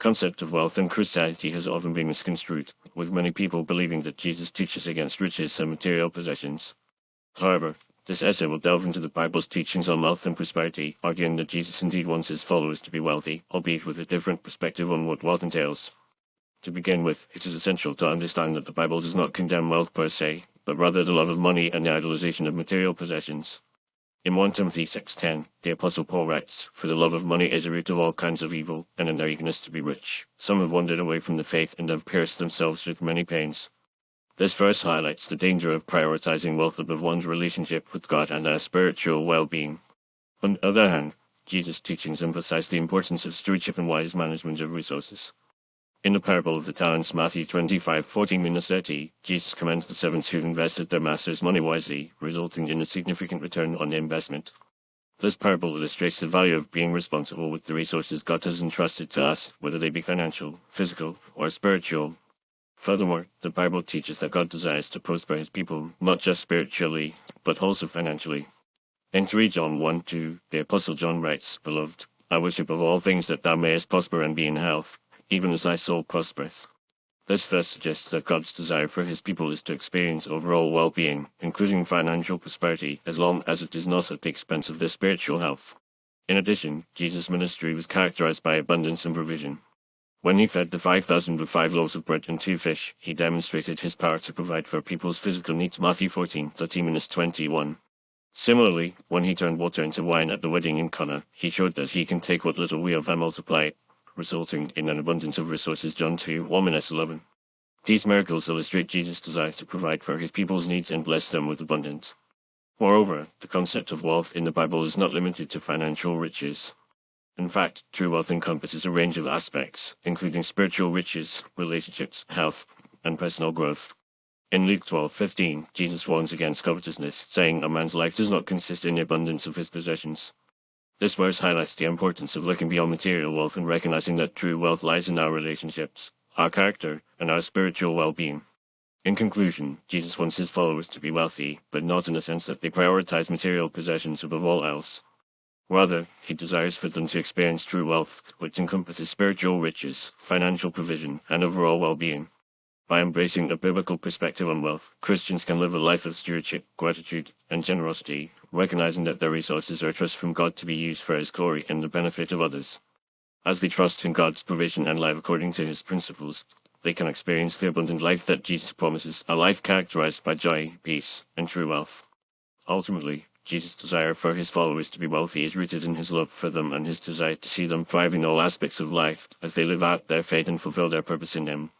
concept of wealth in Christianity has often been misconstrued, with many people believing that Jesus teaches against riches and material possessions. However, this essay will delve into the Bible's teachings on wealth and prosperity, arguing that Jesus indeed wants his followers to be wealthy, albeit with a different perspective on what wealth entails. To begin with, it is essential to understand that the Bible does not condemn wealth per se, but rather the love of money and the idolization of material possessions. In 1 Timothy 6:10, the Apostle Paul writes, "For the love of money is a root of all kinds of evil, and in their eagerness to be rich, some have wandered away from the faith and have pierced themselves with many pains." This verse highlights the danger of prioritizing wealth above one's relationship with God and their spiritual well-being. On the other hand, Jesus' teachings emphasize the importance of stewardship and wise management of resources. In the parable of the talents, Matthew 25:14-30, Jesus commends the servants who invested their master's money wisely, resulting in a significant return on the investment. This parable illustrates the value of being responsible with the resources God has entrusted to us, whether they be financial, physical, or spiritual. Furthermore, the Bible teaches that God desires to prosper his people, not just spiritually, but also financially. In 3 John 1:2, the Apostle John writes, "Beloved, I wish above all things that thou mayest prosper and be in health, even as thy soul prospereth." This verse suggests that God's desire for his people is to experience overall well-being, including financial prosperity, as long as it is not at the expense of their spiritual health. In addition, Jesus' ministry was characterized by abundance and provision. When he fed the 5,000 with 5 loaves of bread and 2 fish, he demonstrated his power to provide for people's physical needs. Matthew 14:13-21. Similarly, when he turned water into wine at the wedding in Cana, he showed that he can take what little we have and multiply it, resulting in an abundance of resources. John 2:1-11. These miracles illustrate Jesus' desire to provide for his people's needs and bless them with abundance. Moreover, the concept of wealth in the Bible is not limited to financial riches. In fact, true wealth encompasses a range of aspects, including spiritual riches, relationships, health, and personal growth. In Luke 12:15, Jesus warns against covetousness, saying, "A man's life does not consist in the abundance of his possessions." This verse highlights the importance of looking beyond material wealth and recognizing that true wealth lies in our relationships, our character, and our spiritual well-being. In conclusion, Jesus wants his followers to be wealthy, but not in the sense that they prioritize material possessions above all else. Rather, he desires for them to experience true wealth, which encompasses spiritual riches, financial provision, and overall well-being. By embracing a biblical perspective on wealth, Christians can live a life of stewardship, gratitude, and generosity, recognizing that their resources are a trust from God to be used for his glory and the benefit of others. As they trust in God's provision and live according to his principles, they can experience the abundant life that Jesus promises, a life characterized by joy, peace, and true wealth. Ultimately, Jesus' desire for his followers to be wealthy is rooted in his love for them and his desire to see them thrive in all aspects of life as they live out their faith and fulfill their purpose in him.